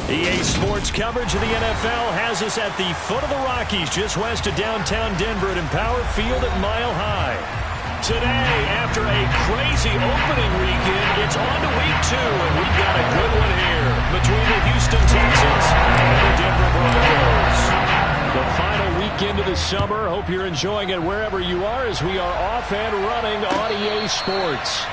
EA Sports coverage of the NFL has us at the foot of the Rockies, just west of downtown Denver at Empower Field at Mile High. Today, after a crazy opening weekend, it's on to week 2, and we've got a good one here between the Houston Texans and the Denver Broncos. The final weekend of the summer. Hope you're enjoying it wherever you are as we are off and running on EA Sports.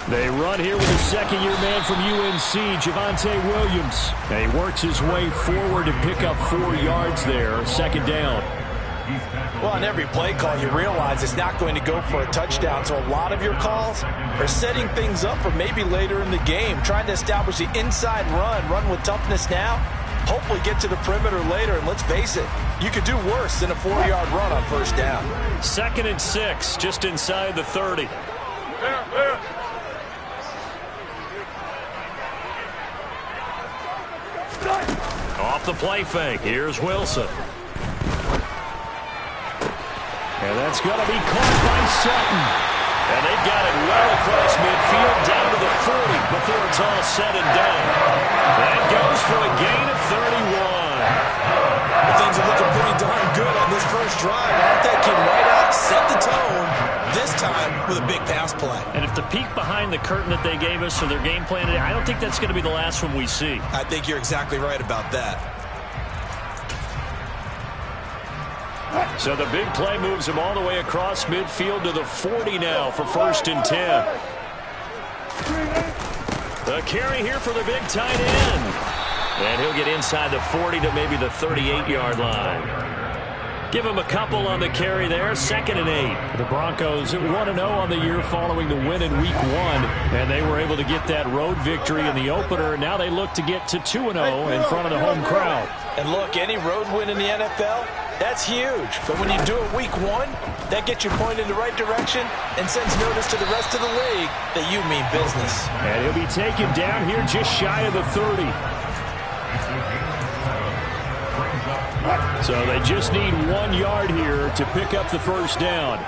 They run here with a second-year man from UNC, Javonte Williams. And he works his way forward to pick up 4 yards there, second down. Well, on every play call, you realize it's not going to go for a touchdown. So a lot of your calls are setting things up for maybe later in the game, trying to establish the inside run with toughness now, hopefully get to the perimeter later. And let's face it, you could do worse than a 4-yard run on first down. 2nd and 6, just inside the 30. Off the play fake, here's Wilson. And that's going to be caught by Sutton. And they've got it well across midfield down to the 40 before it's all said and done. That goes for a gain of 31. Well, things are looking pretty darn good on this first drive, aren't they? Came right out, set the tone, this time with a big pass play. And if the peek behind the curtain that they gave us for their game plan today, I don't think that's going to be the last one we see. I think you're exactly right about that. So the big play moves him all the way across midfield to the 40 now for 1st and 10. The carry here for the big tight end. And he'll get inside the 40 to maybe the 38-yard line. Give him a couple on the carry there. 2nd and 8. The Broncos 1-0 on the year following the win in week 1. And they were able to get that road victory in the opener. Now they look to get to 2-0 in front of the home crowd. And look, any road win in the NFL, that's huge. But when you do it week 1, that gets you pointed in the right direction and sends notice to the rest of the league that you mean business. And he'll be taken down here just shy of the 30. So they just need 1 yard here to pick up the first down.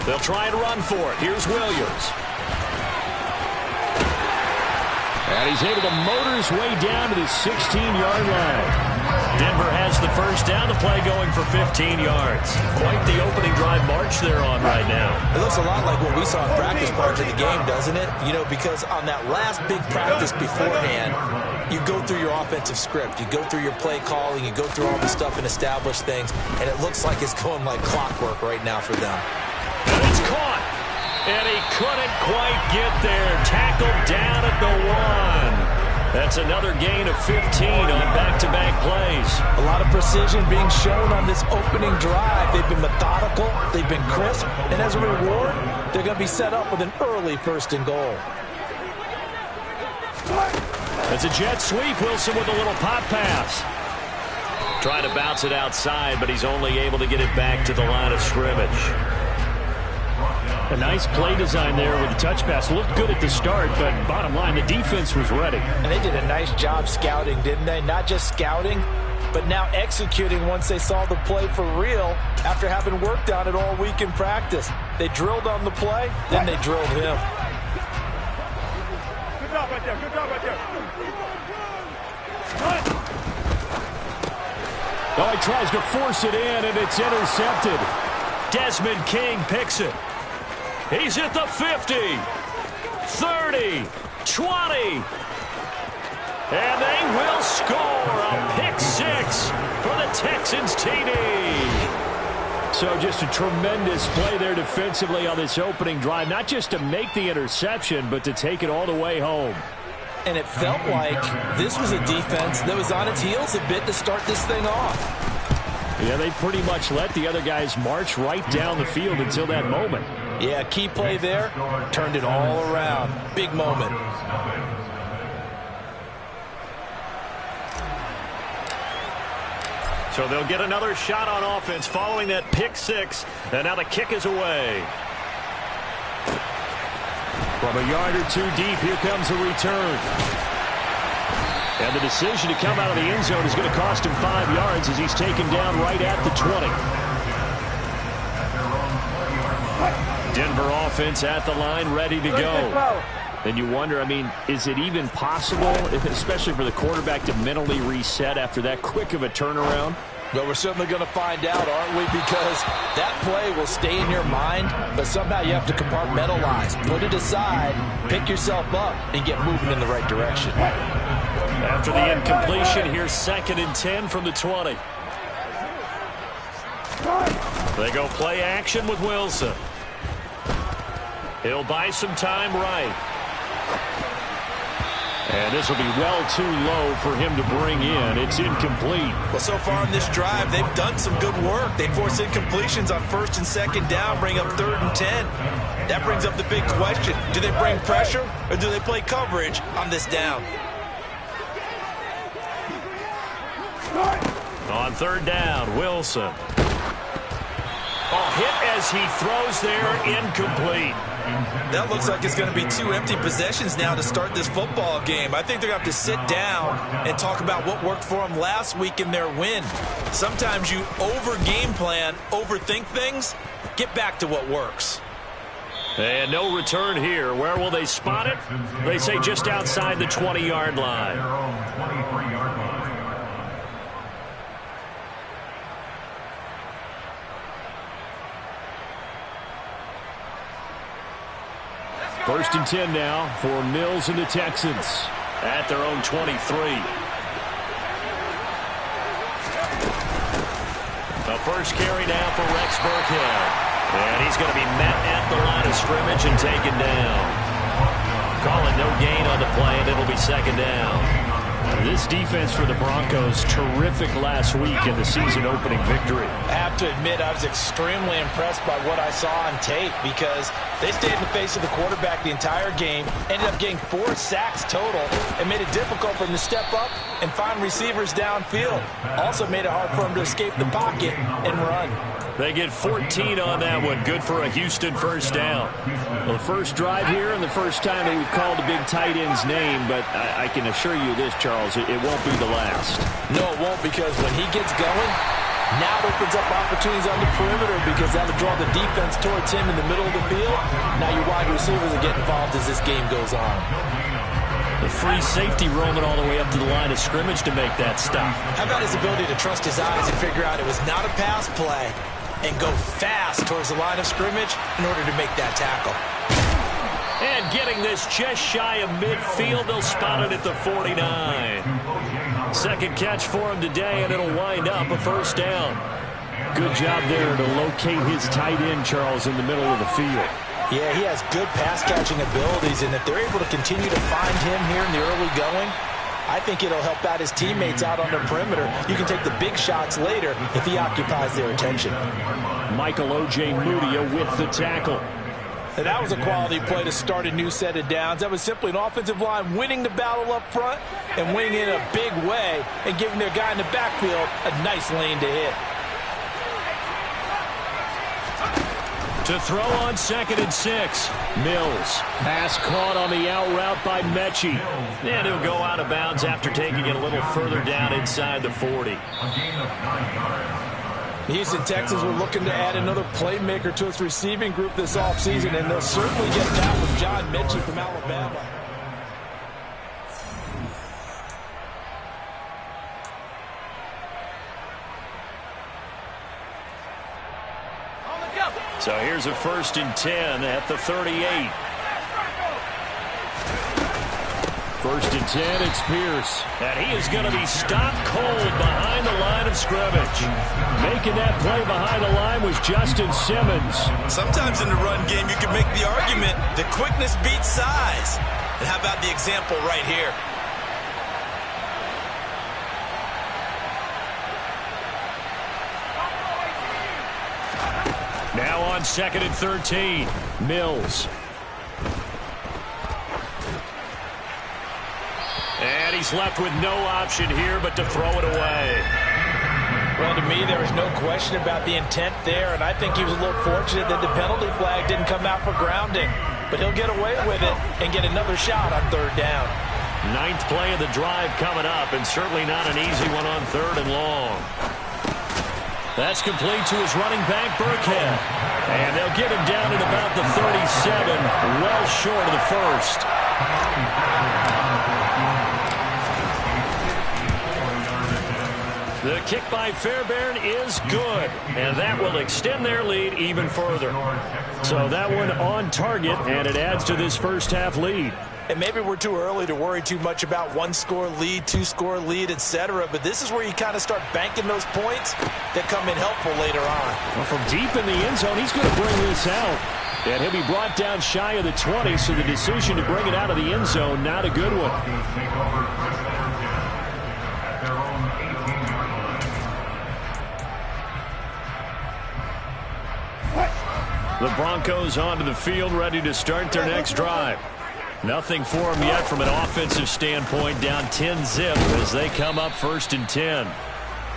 They'll try and run for it. Here's Williams. And he's able to motor his way down to the 16-yard line. Denver has the first down. The play going for 15 yards. Quite the opening drive march they're on right now. It looks a lot like what we saw in practice parts of the game, doesn't it? You know, because on that last big practice beforehand, you go through your offensive script. You go through your play calling. You go through all the stuff and establish things. And it looks like it's going like clockwork right now for them. And it's caught. And he couldn't quite get there. Tackled down at the 1. That's another gain of 15 on back-to-back plays. A lot of precision being shown on this opening drive. They've been methodical. They've been crisp. And as a reward, they're going to be set up with an early 1st and goal. It's a jet sweep. Wilson with a little pop pass. Trying to bounce it outside, but he's only able to get it back to the line of scrimmage. A nice play design there with the touch pass. Looked good at the start, but bottom line, the defense was ready. And they did a nice job scouting, didn't they? Not just scouting, but now executing once they saw the play for real after having worked on it all week in practice. They drilled on the play, then they drilled him. Good job right there. Good job right there. Oh, he tries to force it in, and it's intercepted. Desmond King picks it. He's at the 50, 30, 20. And they will score a pick 6 for the Texans TD. So just a tremendous play there defensively on this opening drive. Not just to make the interception, but to take it all the way home. and it felt like this was a defense that was on its heels a bit to start this thing off. Yeah, they pretty much let the other guys march right down the field until that moment. Yeah, key play there, turned it all around. Big moment. So they'll get another shot on offense following that pick six, and now the kick is away. From a yard or two deep, here comes a return. And the decision to come out of the end zone is going to cost him 5 yards as he's taken down right at the 20. Denver offense at the line, ready to go. And you wonder, I mean, is it even possible, especially for the quarterback, to mentally reset after that quick of a turnaround? Well, we're certainly going to find out, aren't we? Because that play will stay in your mind, but somehow you have to compartmentalize. Put it aside, pick yourself up, and get moving in the right direction. After the incompletion, here's 2nd and 10 from the 20. They go play action with Wilson. He'll buy some time right. And this will be well too low for him to bring in. It's incomplete. Well, so far in this drive, they've done some good work. They force incompletions on 1st and 2nd down, bring up 3rd and 10. That brings up the big question. Do they bring pressure or do they play coverage on this down? On 3rd down, Wilson. Oh, hit as he throws there, incomplete. That looks like it's going to be 2 empty possessions now to start this football game. I think they're going to have to sit down and talk about what worked for them last week in their win. Sometimes you over-game plan, overthink things. Get back to what works. And no return here. Where will they spot it? They say just outside the 20-yard line. First and 10 now for Mills and the Texans at their own 23. The first carry now for Rex Burkhead. And he's going to be met at the line of scrimmage and taken down. Calling no gain on the play, and it'll be 2nd down. This defense for the Broncos, terrific last week in the season-opening victory. I have to admit, I was extremely impressed by what I saw on tape because they stayed in the face of the quarterback the entire game, ended up getting 4 sacks total, and made it difficult for him to step up and find receivers downfield. Also made it hard for him to escape the pocket and run. They get 14 on that one. Good for a Houston first down. Well, the first drive here and the first time that we've called a big tight end's name, but I can assure you this, Charles, it won't be the last. No, it won't, because when he gets going, now it opens up opportunities on the perimeter because that'll draw the defense towards him in the middle of the field. Now your wide receivers will get involved as this game goes on. The free safety roaming all the way up to the line of scrimmage to make that stop. How about his ability to trust his eyes and figure out it was not a pass play and go fast towards the line of scrimmage in order to make that tackle. And getting this just shy of midfield, they'll spot it at the 49. Second catch for him today, and it'll wind up a first down. Good job there to locate his tight end, Charles, in the middle of the field. Yeah, he has good pass-catching abilities, and if they're able to continue to find him here in the early going, I think it'll help out his teammates out on the perimeter. You can take the big shots later if he occupies their attention. Michael O.J. Mudia with the tackle. And that was a quality play to start a new set of downs. That was simply an offensive line winning the battle up front and winning it in a big way and giving their guy in the backfield a nice lane to hit. To throw on 2nd and 6. Mills. Pass caught on the out route by Mechie. And he'll go out of bounds after taking it a little further down inside the 40. The Houston Texans were looking to add another playmaker to its receiving group this offseason, and they'll certainly get that with John Mechie from Alabama. So here's a 1st and 10 at the 38. 1st and 10, it's Pierce. And he is going to be stopped cold behind the line of scrimmage. Making that play behind the line was Justin Simmons. Sometimes in the run game, you can make the argument that quickness beats size. And how about the example right here? Now on 2nd and 13, Mills. And he's left with no option here but to throw it away. Well, to me, there was no question about the intent there, and I think he was a little fortunate that the penalty flag didn't come out for grounding. But he'll get away with it and get another shot on 3rd down. 9th play of the drive coming up, and certainly not an easy one on 3rd and long. That's complete to his running back, Burkhead. And they'll get him down at about the 37, well short of the first. The kick by Fairbairn is good, and that will extend their lead even further. So that one on target, and it adds to this first half lead. And maybe we're too early to worry too much about 1-score lead, 2-score lead, etc. But this is where you kind of start banking those points that come in helpful later on. Well, from deep in the end zone, he's going to bring this out. And he'll be brought down shy of the 20, so the decision to bring it out of the end zone, not a good one. The Broncos onto the field, ready to start their next drive. Nothing for them yet from an offensive standpoint, down 10-zip as they come up 1st and 10.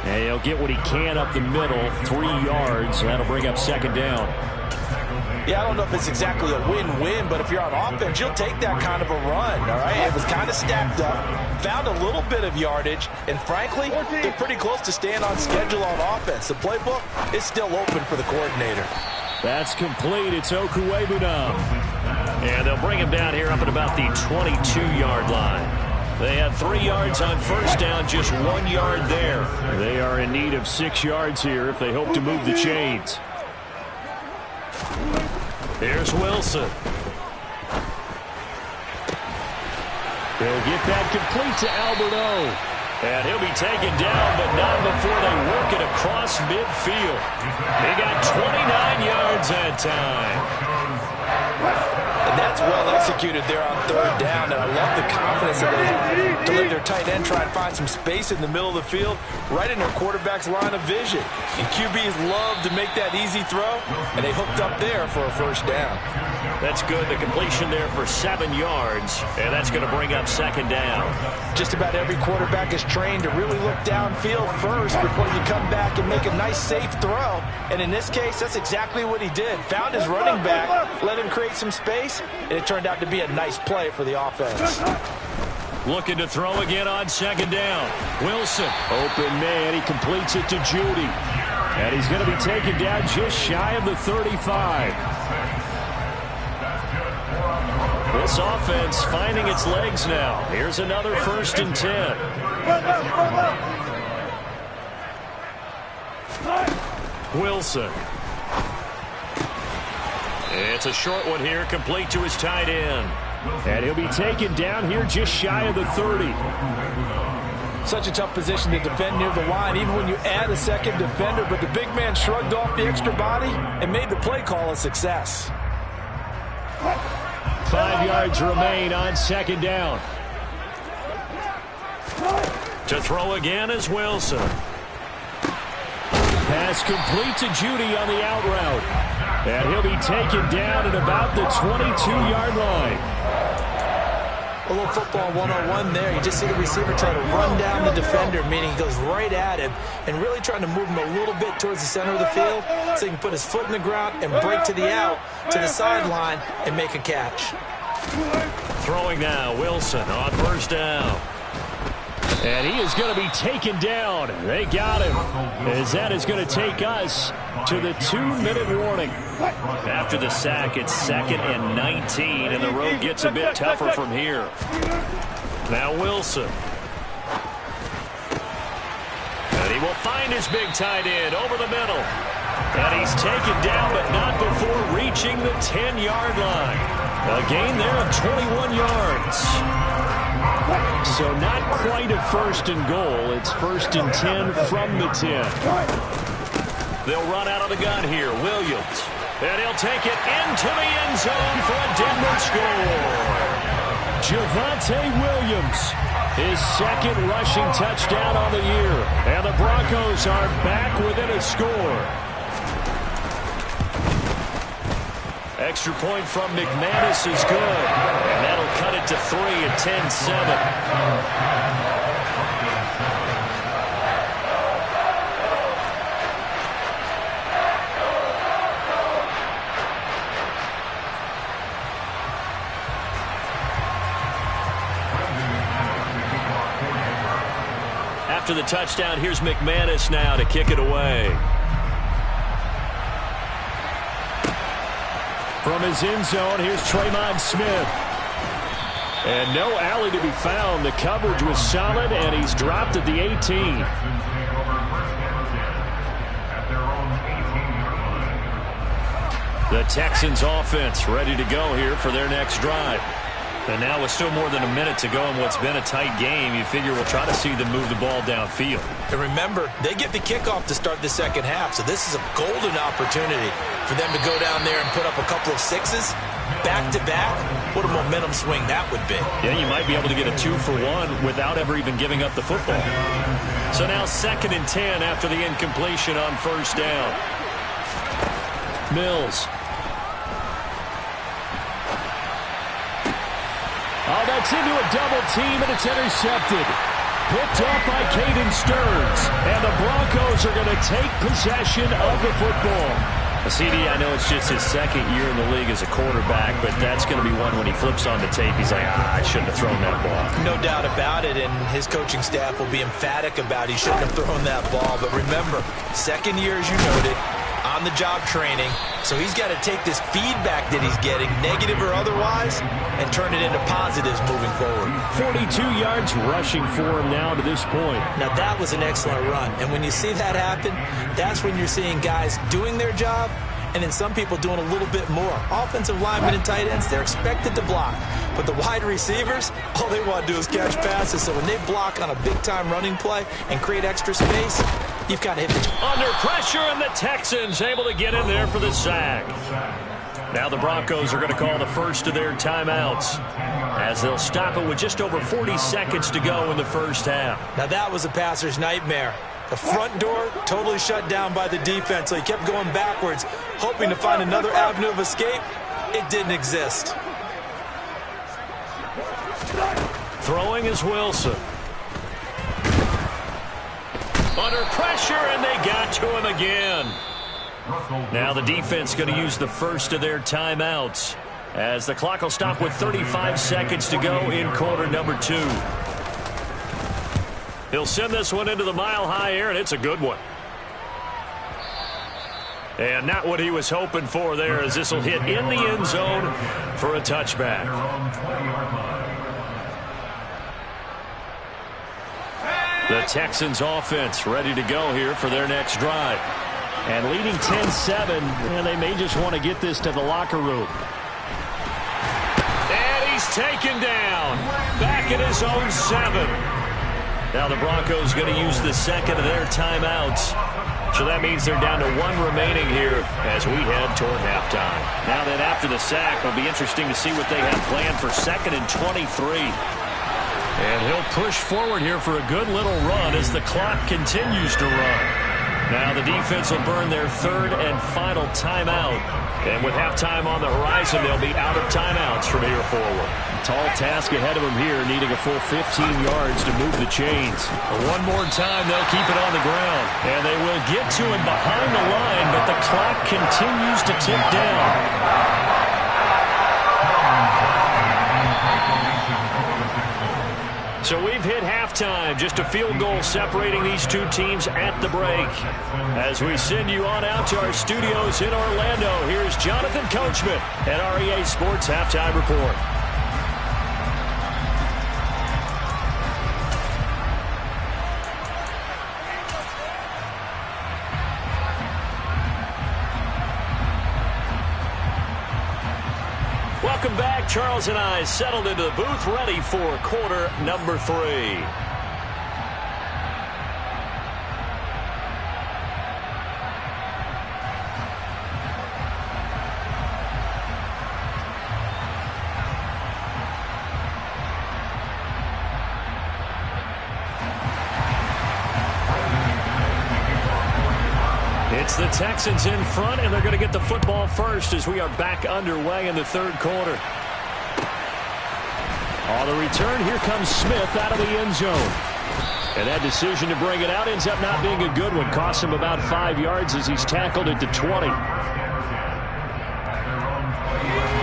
And he'll get what he can up the middle, 3 yards. That'll bring up 2nd down. Yeah, I don't know if it's exactly a win-win, but if you're on offense, you'll take that kind of a run, all right? It was kind of stacked up, found a little bit of yardage, and frankly, they're pretty close to staying on schedule on offense. The playbook is still open for the coordinator. That's complete. It's Okwuegbunam. And they'll bring him down here up at about the 22-yard line. They had 3 yards on 1st down, just 1 yard there. They are in need of 6 yards here if they hope to move the chains. Here's Wilson. He'll get that complete to Alberto. And he'll be taken down, but not before they work it across midfield. He got 29 yards that time. And that's well executed there on 3rd down. And I love the confidence that they have to let their tight end try and find some space in the middle of the field, right in their quarterback's line of vision. And QBs love to make that easy throw, and they hooked up there for a 1st down. That's good. The completion there for 7 yards, and that's going to bring up 2nd down. Just about every quarterback is trained to really look downfield first before you come back and make a nice, safe throw. And in this case, that's exactly what he did. Found his running back, let him create some space, and it turned out to be a nice play for the offense. Looking to throw again on 2nd down. Wilson, open man. He completes it to Judy. And he's going to be taken down just shy of the 35. This offense finding its legs now. Here's another 1st and 10. Wilson. It's a short one here, complete to his tight end. And he'll be taken down here just shy of the 30. Such a tough position to defend near the line, even when you add a 2nd defender. But the big man shrugged off the extra body and made the play call a success. 5 yards remain on 2nd down. To throw again is Wilson. Pass complete to Judy on the out route. And he'll be taken down at about the 22-yard line. A little football 101 there. You just see the receiver try to run down the defender, meaning he goes right at him and really trying to move him a little bit towards the center of the field so he can put his foot in the ground and break to the out, to the sideline, and make a catch. Throwing now, Wilson on 1st down. And he is going to be taken down. They got him. As that is going to take us to the 2-minute warning. After the sack, it's 2nd and 19, and the road gets a bit tougher from here. Now Wilson. And he will find his big tight end over the middle. And he's taken down, but not before reaching the 10-yard line. A gain there of 21 yards. So not quite a 1st and goal. It's 1st and 10 from the 10. They'll run out of the gun here. Williams. And he'll take it into the end zone for a Denver score. Javonte Williams, his second rushing touchdown on the year. And the Broncos are back within a score. Extra point from McManus is good. And that'll cut it to 3 at 10-7. After the touchdown, here's McManus now to kick it away. From his end zone, here's Tremon Smith. And no alley to be found. The coverage was solid, and he's dropped at the 18. The Texans offense ready to go here for their next drive. And now with still more than a minute to go in what's been a tight game, you figure we'll try to see them move the ball downfield. And remember, they get the kickoff to start the second half, so this is a golden opportunity for them to go down there and put up a couple of sixes back-to-back. What a momentum swing that would be. Yeah, you might be able to get a 2-for-1 without ever even giving up the football. So now 2nd and 10 after the incompletion on first down. Mills. Oh, that's into a double team, and it's intercepted. Picked off by Caden Stearns. And the Broncos are going to take possession of the football. CD, I know it's just his second year in the league as a quarterback, but that's going to be one when he flips on the tape. He's like, I shouldn't have thrown that ball. No doubt about it, and his coaching staff will be emphatic about he shouldn't have thrown that ball. But remember, second year, as you noted, on-the-job training, so he's got to take this feedback that he's getting, negative or otherwise, and turn it into positives moving forward. 42 yards rushing for him now to this point. Now, that was an excellent run, and when you see that happen, that's when you're seeing guys doing their job, and then some people doing a little bit more. Offensive linemen and tight ends, they're expected to block. But the wide receivers, all they want to do is catch passes. So when they block on a big-time running play and create extra space, you've got to hit the... Under pressure, and the Texans able to get in there for the sack. Now the Broncos are going to call the first of their timeouts as they'll stop it with just over 40 seconds to go in the first half. Now that was a passer's nightmare. The front door totally shut down by the defense, so he kept going backwards, hoping to find another avenue of escape. It didn't exist. Throwing is Wilson. Under pressure, and they got to him again. Now the defense going to use the first of their timeouts as the clock will stop with 35 seconds to go in quarter number 2. He'll send this one into the mile-high air, and it's a good one. And not what he was hoping for there, as this will hit in the end zone for a touchback. The Texans offense ready to go here for their next drive. And leading 10-7, and they may just want to get this to the locker room. And he's taken down. Back at his own 7. Now the Broncos going to use the second of their timeouts. So that means they're down to 1 remaining here as we head toward halftime. Now then, after the sack, it'll be interesting to see what they have planned for 2nd and 23. And he'll push forward here for a good little run as the clock continues to run. Now the defense will burn their 3rd and final timeout. And with halftime on the horizon, they'll be out of timeouts from here forward. Tall task ahead of them here, needing a full 15 yards to move the chains. But one more time, they'll keep it on the ground. And they will get to him behind the line, but the clock continues to tick down. So we've hit halftime, just a field goal separating these two teams at the break. As we send you on out to our studios in Orlando, here's Jonathan Coachman at REA Sports Halftime Report. Welcome back. Charles and I settled into the booth, ready for quarter number 3. It's the Texans in front, and they're going to get the football first as we are back underway in the third quarter. On the return, here comes Smith out of the end zone. And that decision to bring it out ends up not being a good one. Costs him about 5 yards as he's tackled at the 20.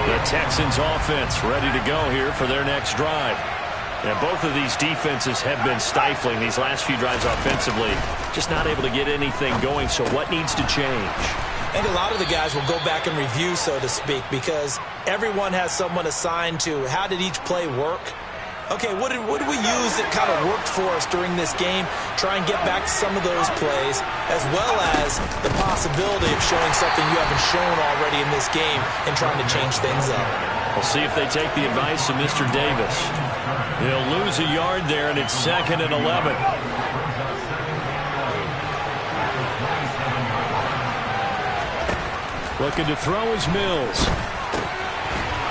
The Texans offense ready to go here for their next drive. And both of these defenses have been stifling these last few drives offensively. Just not able to get anything going, so what needs to change? I think a lot of the guys will go back and review, so to speak, because everyone has someone assigned to how did each play work. Okay, what did we use that kind of worked for us during this game? Try and get back to some of those plays, as well as the possibility of showing something you haven't shown already in this game and trying to change things up. We'll see if they take the advice of Mr. Davis. He'll lose a yard there, and it's 2nd and 11. Looking to throw is Mills.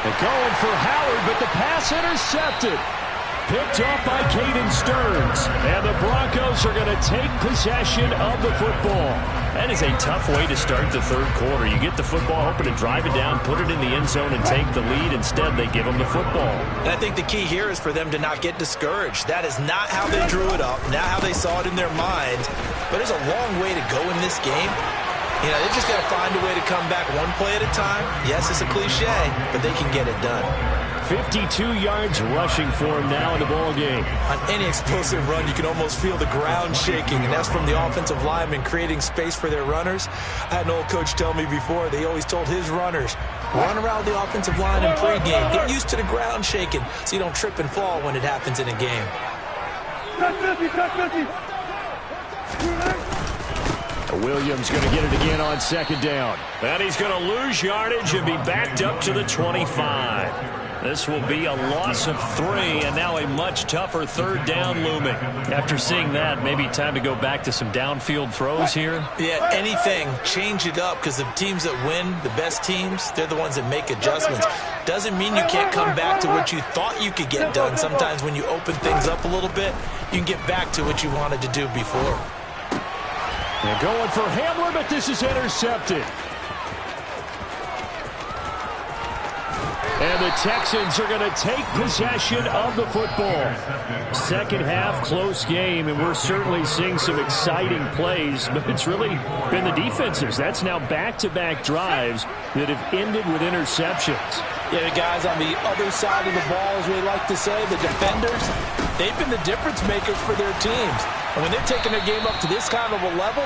They're going for Howard, but the pass intercepted. Picked off by Caden Stearns. And the Broncos are going to take possession of the football. That is a tough way to start the third quarter. You get the football, hoping to drive it down, put it in the end zone, and take the lead. Instead, they give them the football. And I think the key here is for them to not get discouraged. That is not how they drew it up, not how they saw it in their minds. But there's a long way to go in this game. You know, they've just got to find a way to come back one play at a time. Yes, it's a cliche, but they can get it done. 52 yards rushing for him now in the ball game. On any explosive run, you can almost feel the ground shaking, and that's from the offensive linemen creating space for their runners. I had an old coach tell me before, they always told his runners, run around the offensive line in pregame. Get used to the ground shaking so you don't trip and fall when it happens in a game. Williams going to get it again on 2nd down. And he's going to lose yardage and be backed up to the 25. This will be a loss of 3, and now a much tougher 3rd down looming. After seeing that, maybe time to go back to some downfield throws here. Yeah, anything. Change it up, because the teams that win, the best teams, they're the ones that make adjustments. Doesn't mean you can't come back to what you thought you could get done. Sometimes when you open things up a little bit, you can get back to what you wanted to do before. They're going for Hamler, but this is intercepted. And the Texans are going to take possession of the football. Second half, close game, and we're certainly seeing some exciting plays, but it's really been the defenses. That's now back-to-back drives that have ended with interceptions. Yeah, the guys on the other side of the ball, as we like to say, the defenders, they've been the difference makers for their teams. And when they're taking their game up to this kind of a level,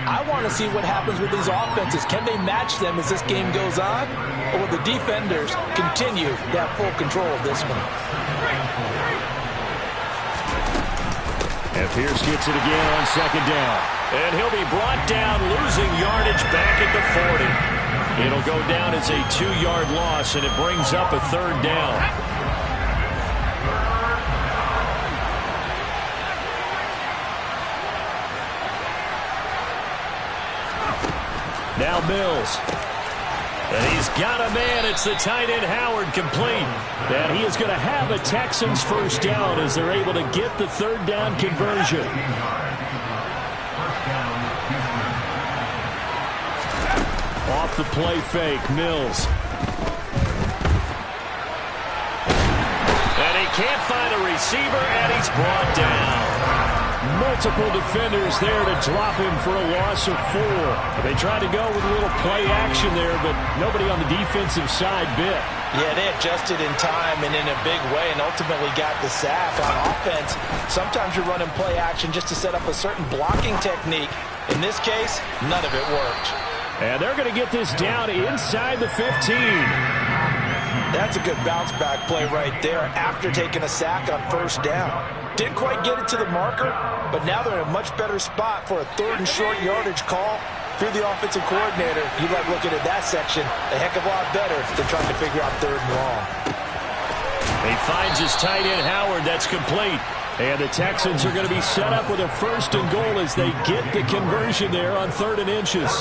I want to see what happens with these offenses. Can they match them as this game goes on? Or will the defenders continue to have full control of this one? And Pierce gets it again on 2nd down. And he'll be brought down, losing yardage back at the 40. It'll go down as a 2-yard loss, and it brings up a 3rd down. Now Mills. And he's got a man. It's the tight end Howard, complete. And he is going to have a Texans 1st down as they're able to get the 3rd down conversion. Off the play fake, Mills. And he can't find a receiver, and he's brought down. Multiple defenders there to drop him for a loss of 4. They tried to go with a little play action there, but nobody on the defensive side bit. Yeah, they adjusted in time and in a big way and ultimately got the sack. On offense, sometimes you're running play action just to set up a certain blocking technique. In this case, none of it worked. And they're going to get this down inside the 15. That's a good bounce-back play right there after taking a sack on 1st down. Didn't quite get it to the marker, but now they're in a much better spot for a 3rd and short yardage call. Through the offensive coordinator, you like looking at that section a heck of a lot better than trying to figure out 3rd and long. He finds his tight end Howard. That's complete. And the Texans are going to be set up with a 1st and goal as they get the conversion there on 3rd and inches.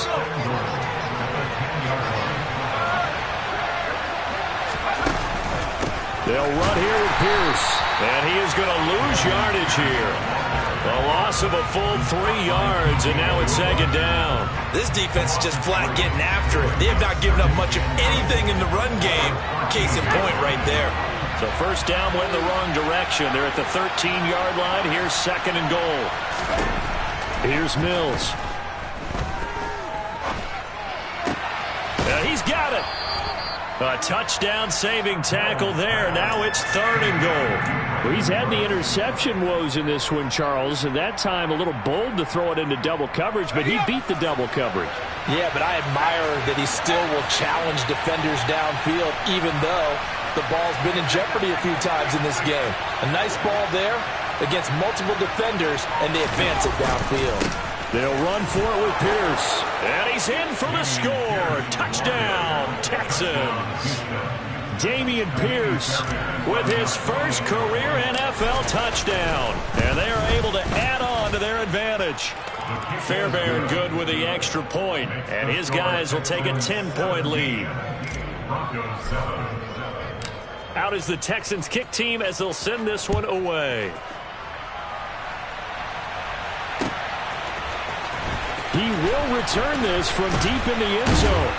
They'll run here with Pierce. And he is going to lose yardage here. A loss of a full 3 yards, and now it's second down. This defense is just flat getting after it. They have not given up much of anything in the run game. Case in point right there. So first down went the wrong direction. They're at the 13-yard line. Here's second and goal. Here's Mills. He's got it. A touchdown-saving tackle there. Now it's third and goal. Well, he's had the interception woes in this one, Charles, and that time a little bold to throw it into double coverage, but he beat the double coverage. Yeah, but I admire that he still will challenge defenders downfield, even though the ball's been in jeopardy a few times in this game. A nice ball there against multiple defenders, and they advance it downfield. They'll run for it with Pierce. And he's in for the score. Touchdown, Texans. Dameon Pierce with his first career NFL touchdown. And they are able to add on to their advantage. Fairbairn good with the extra point. And his guys will take a 10-point lead. Out is the Texans kick team as they'll send this one away. He will return this from deep in the end zone.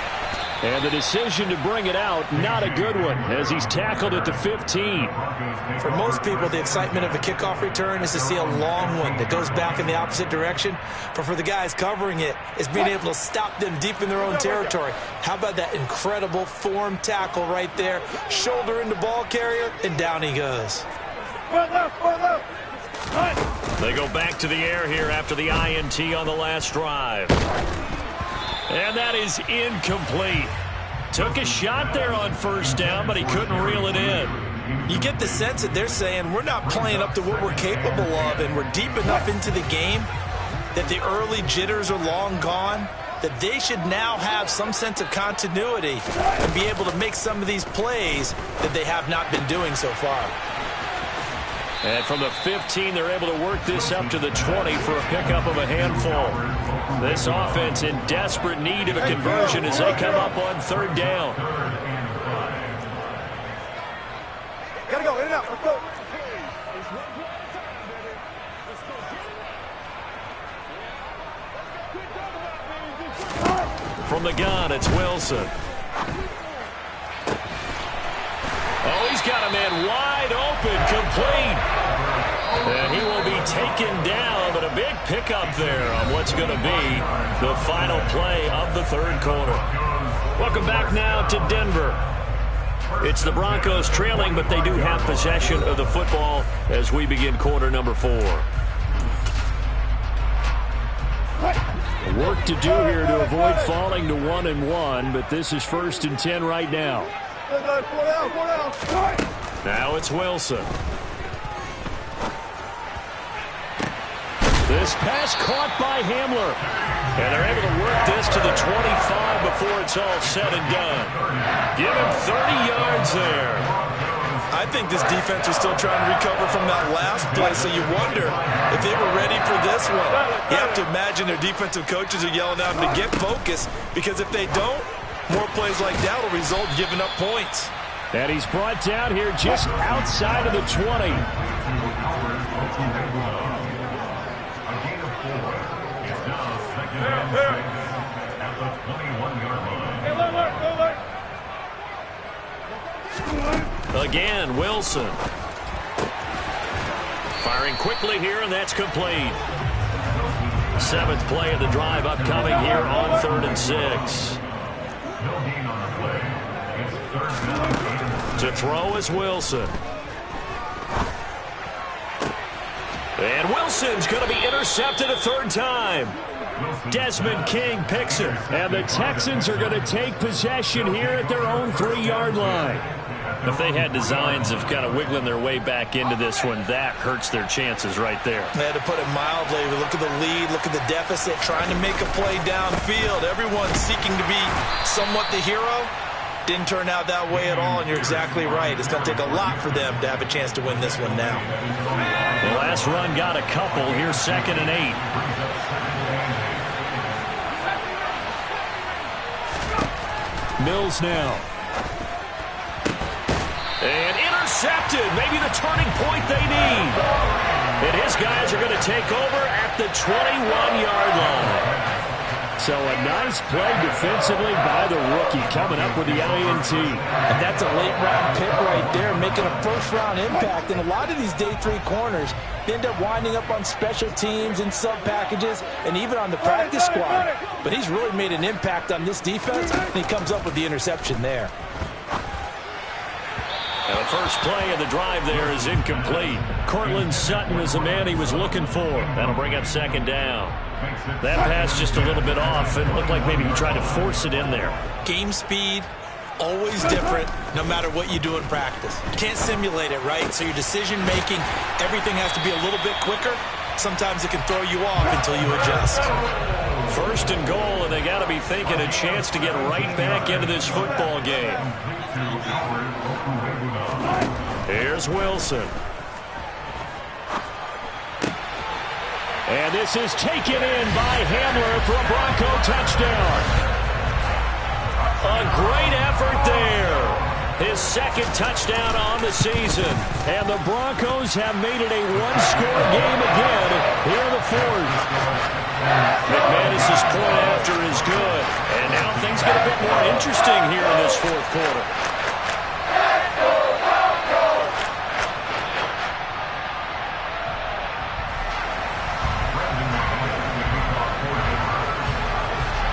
And the decision to bring it out, not a good one, as he's tackled at the 15. For most people, the excitement of a kickoff return is to see a long one that goes back in the opposite direction. But for the guys covering it, it's being able to stop them deep in their own territory. How about that incredible form tackle right there? Shoulder into ball carrier, and down he goes. They go back to the air here after the INT on the last drive. And that is incomplete. Took a shot there on first down, but he couldn't reel it in. You get the sense that they're saying we're not playing up to what we're capable of, and we're deep enough into the game that the early jitters are long gone, that they should now have some sense of continuity and be able to make some of these plays that they have not been doing so far. And from the 15, they're able to work this up to the 20 for a pickup of a handful. This offense in desperate need of a conversion as they come up on third down. Gotta go, in and out, let's go. From the gun, it's Wilson. Oh, he's got a man wide open, complete. And he will be taken down, but a big pickup there on what's going to be the final play of the third quarter. Welcome back now to Denver. It's the Broncos trailing, but they do have possession of the football as we begin quarter number 4. Work to do here to avoid falling to 1-1, but this is 1st and 10 right now. Now it's Wilson. This pass caught by Hamler. And they're able to work this to the 25 before it's all said and done. Give him 30 yards there. I think this defense is still trying to recover from that last play, so you wonder if they were ready for this one. You have to imagine their defensive coaches are yelling at them to get focused, because if they don't, more plays like that will result in giving up points. And he's brought down here just outside of the 20. Again, Wilson. Firing quickly here, and that's complete. 7th play of the drive upcoming here on 3rd and 6. To throw is Wilson. And Wilson's going to be intercepted a 3rd time. Desmond King picks it. And the Texans are going to take possession here at their own 3-yard line. If they had designs of kind of wiggling their way back into this one, that hurts their chances right there. They had to put it mildly. Look at the lead, look at the deficit, trying to make a play downfield. Everyone seeking to be somewhat the hero. Didn't turn out that way at all, and you're exactly right. It's going to take a lot for them to have a chance to win this one now. The last run got a couple. Here's 2nd and 8. Mills now. And intercepted. Maybe the turning point they need. And his guys are going to take over at the 21-yard line. So a nice play defensively by the rookie coming up with the INT. And that's a late-round pick right there, making a first-round impact. And a lot of these day 3 corners, they end up winding up on special teams and sub-packages and even on the practice squad. But he's really made an impact on this defense, and he comes up with the interception there. And the first play of the drive there is incomplete. Courtland Sutton is the man he was looking for. That'll bring up second down. That pass just a little bit off. It looked like maybe he tried to force it in there. Game speed, always different, no matter what you do in practice. You can't simulate it, right? So your decision-making, everything has to be a little bit quicker. Sometimes it can throw you off until you adjust. First and goal, and they got to be thinking a chance to get right back into this football game. Here's Wilson. And this is taken in by Hamler for a Bronco touchdown. A great effort there. His second touchdown on the season. And the Broncos have made it a one-score game again here in the fourth. McManus's point after is good. And now things get a bit more interesting here in this fourth quarter.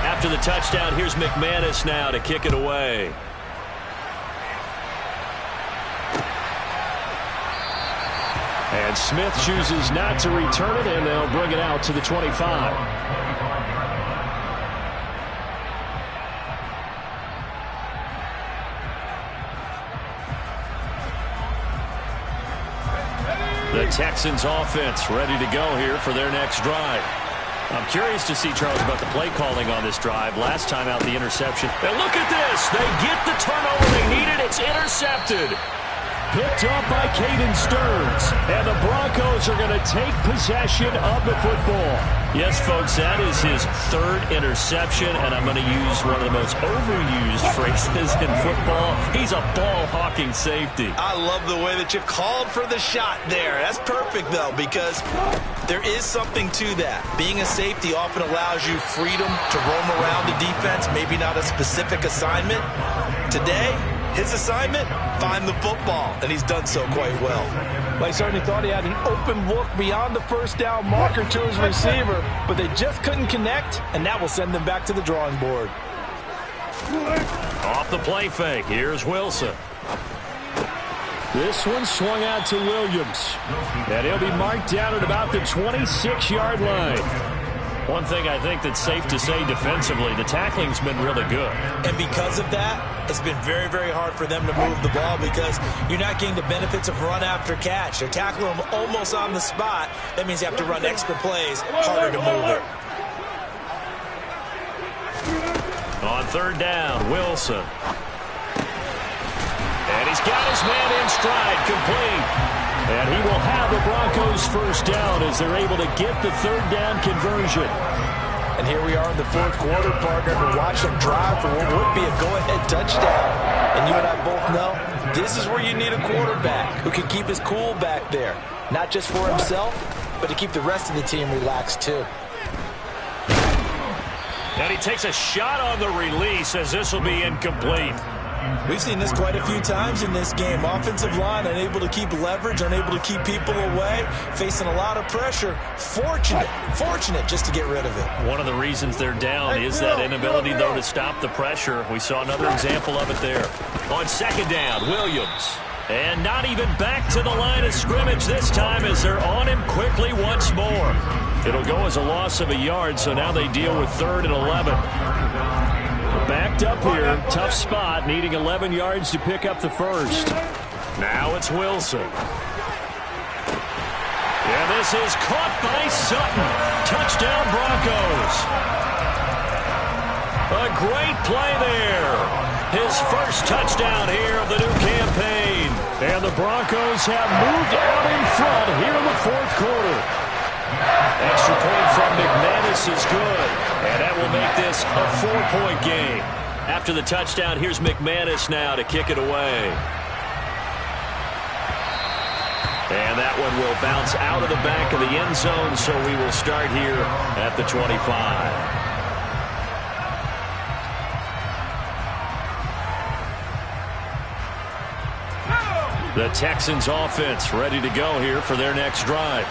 After the touchdown, here's McManus now to kick it away. And Smith chooses not to return it, and they'll bring it out to the 25. The Texans offense ready to go here for their next drive. I'm curious to see, Charles, about the play calling on this drive. Last time out, the interception. And look at this. They get the turnover they needed. It's intercepted. Picked up by Caden Stearns. And the Broncos are going to take possession of the football. Yes, folks, that is his third interception, and I'm going to use one of the most overused phrases in football. He's a ball-hawking safety. I love the way that you called for the shot there. That's perfect, though, because there is something to that. Being a safety often allows you freedom to roam around the defense, maybe not a specific assignment. Today, his assignment, find the football, and he's done so quite well. Well, he certainly thought he had an open look beyond the first down marker to his receiver, but they just couldn't connect, and that will send them back to the drawing board. Off the play fake, here's Wilson. This one swung out to Williams. And he'll be marked down at about the 26-yard line. One thing I think that's safe to say defensively, the tackling's been really good. And because of that, it's been very, very hard for them to move the ball because you're not getting the benefits of run after catch. They're tackling them almost on the spot. That means you have to run extra plays, harder to move it. On third down, Wilson. And he's got his man in stride, complete. And he will have the Broncos first down as they're able to get the third down conversion. And here we are in the fourth quarter, partner, to watch them drive for what would be a go-ahead touchdown. And you and I both know this is where you need a quarterback who can keep his cool back there. Not just for himself, but to keep the rest of the team relaxed too. And he takes a shot on the release as this will be incomplete. We've seen this quite a few times in this game. Offensive line unable to keep leverage, unable to keep people away, facing a lot of pressure. Fortunate just to get rid of it. One of the reasons they're down is that inability, though, to stop the pressure. We saw another example of it there. On second down, Williams. And not even back to the line of scrimmage this time as they're on him quickly once more. It'll go as a loss of a yard, so now they deal with 3rd and 11. Backed up here, tough spot, needing 11 yards to pick up the first. Now it's Wilson. And this is caught by Sutton. Touchdown Broncos. A great play there. His first touchdown here of the new campaign. And the Broncos have moved out in front here in the fourth quarter. Extra point from McManus is good. And that will make this a 4-point game. After the touchdown, here's McManus now to kick it away. And that one will bounce out of the back of the end zone, so we will start here at the 25. The Texans offense ready to go here for their next drive.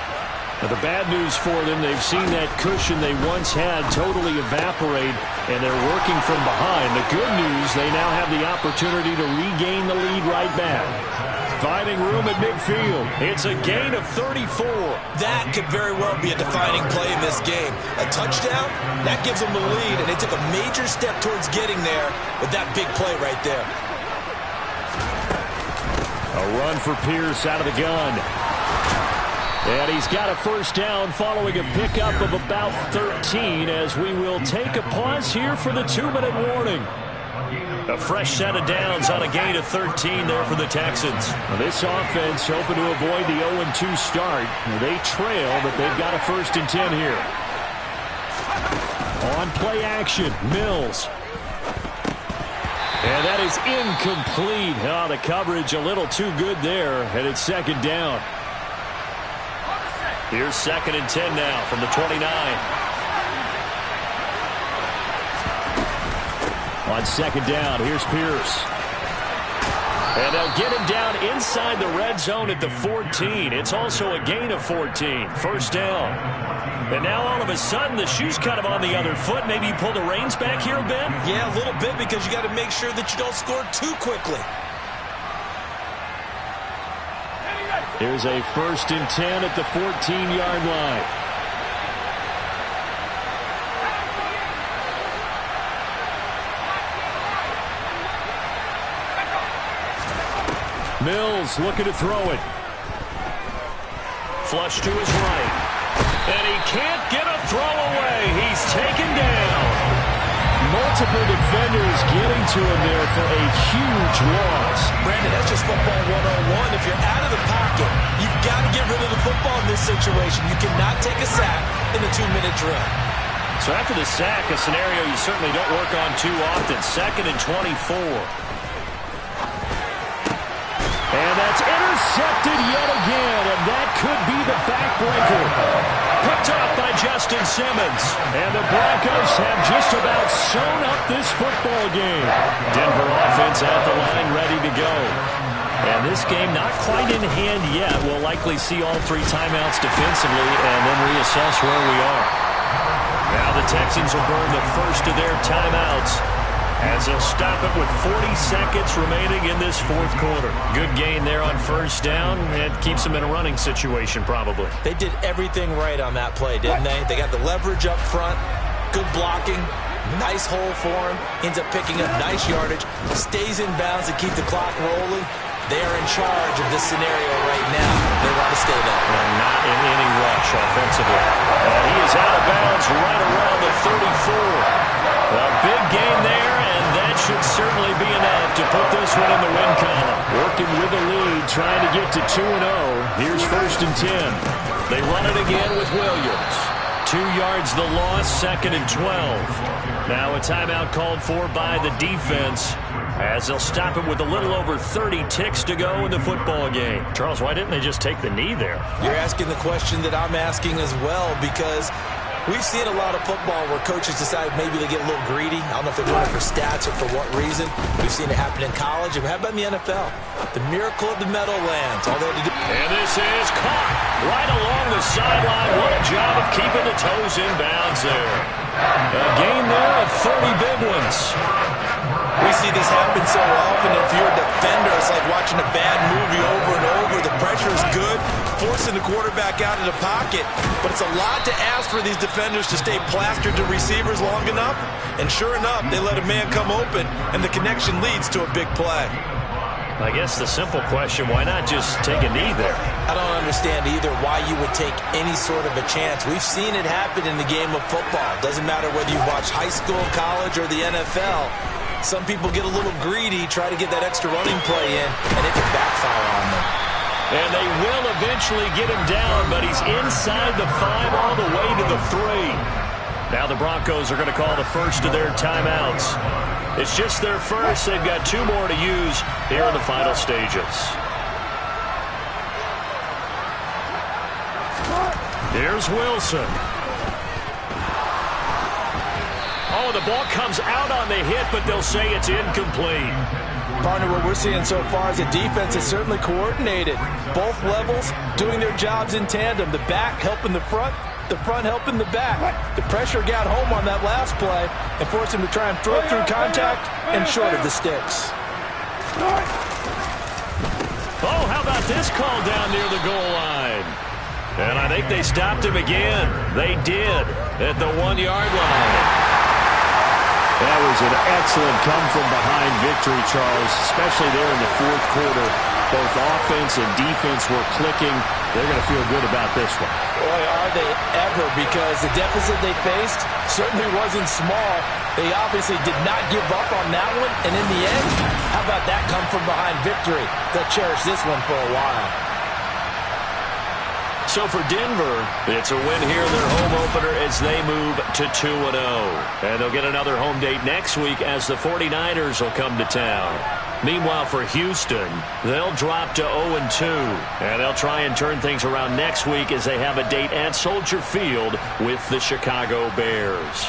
Now, the bad news for them, they've seen that cushion they once had totally evaporate, and they're working from behind. The good news, they now have the opportunity to regain the lead right back. Finding room at midfield. It's a gain of 34. That could very well be a defining play in this game. A touchdown, that gives them the lead, and they took a major step towards getting there with that big play right there. A run for Pierce out of the gun. And he's got a first down following a pickup of about 13 as we will take a pause here for the 2-minute warning. A fresh set of downs on a gain of 13 there for the Texans. Now, this offense hoping to avoid the 0-2 start. They trail, but they've got a 1st and 10 here. On play action, Mills. And that is incomplete. Oh, the coverage a little too good there, and it's 2nd down. Here's 2nd and 10 now from the 29. On 2nd down, here's Pierce. And they'll get him down inside the red zone at the 14. It's also a gain of 14. 1st down. And now all of a sudden the shoe's kind of on the other foot. Maybe you pull the reins back here a bit? Yeah, a little bit, because you got to make sure that you don't score too quickly. Here's a 1st and 10 at the 14-yard line. Mills looking to throw it. Flush to his right. And he can't get a throw away. He's taken down. Multiple defenders getting to him there for a huge loss. Brandon, that's just football 101. If you're out of the pocket, you've got to get rid of the football in this situation. You cannot take a sack in a 2-minute drill. So after the sack, a scenario you certainly don't work on too often. 2nd and 24. And that's intercepted yet again, and that could be the backbreaker. Picked up by Justin Simmons. And the Broncos have just about sewn up this football game. Denver offense at the line, ready to go. And this game not quite in hand yet. We'll likely see all 3 timeouts defensively and then reassess where we are. Now the Texans will burn the first of their timeouts as they'll stop it with 40 seconds remaining in this 4th quarter. Good gain there on 1st down, and keeps them in a running situation probably. They did everything right on that play, didn't they? They got the leverage up front, good blocking, nice hole for him, ends up picking up nice yardage, stays in bounds to keep the clock rolling. They are in charge of this scenario right now. They want to stay there. And not in any rush offensively. And he is out of bounds right around the 34. A big gain there, and that should certainly be enough to put this one in the win column. Working with the lead, trying to get to 2-0. Here's 1st and 10. They run it again with Williams. 2 yards the loss, 2nd and 12. Now a timeout called for by the defense as they'll stop it with a little over 30 ticks to go in the football game. Charles, why didn't they just take the knee there? You're asking the question that I'm asking as well, because we've seen a lot of football where coaches decide maybe they get a little greedy. I don't know if they're doing it for stats or for what reason. We've seen it happen in college, and how about in the NFL? The miracle of the Meadowlands. All they had to do. And this is caught right along the sideline. What a job of keeping the toes in bounds there. A gain there of 30 big ones. We see this happen so often. If you're a defender, it's like watching a bad movie over and over. The pressure is good, forcing the quarterback out of the pocket. But it's a lot to ask for these defenders to stay plastered to receivers long enough. And sure enough, they let a man come open, and the connection leads to a big play. I guess the simple question, why not just take a knee there? I don't understand either why you would take any sort of a chance. We've seen it happen in the game of football. Doesn't matter whether you watch high school, college, or the NFL. Some people get a little greedy, try to get that extra running play in, and it can backfire on them. And they will eventually get him down, but he's inside the 5 all the way to the 3. Now the Broncos are going to call the first of their timeouts. It's just their first. They've got 2 more to use here in the final stages. Here's Wilson. Oh, the ball comes out on the hit, but they'll say it's incomplete. Partner, what we're seeing so far is a defense is certainly coordinated. Both levels doing their jobs in tandem. The back helping the front helping the back. The pressure got home on that last play and forced him to try and throw it through contact and short of the sticks. Oh, how about this call down near the goal line? And I think they stopped him again. They did at the 1-yard line. That was an excellent come-from-behind victory, Charles, especially there in the fourth quarter. Both offense and defense were clicking. They're going to feel good about this one. Boy, are they ever, because the deficit they faced certainly wasn't small. They obviously did not give up on that one, and in the end, how about that come-from-behind victory? They'll cherish this one for a while. So for Denver, it's a win here in their home opener as they move to 2-0. And they'll get another home date next week as the 49ers will come to town. Meanwhile, for Houston, they'll drop to 0-2. And they'll try and turn things around next week as they have a date at Soldier Field with the Chicago Bears.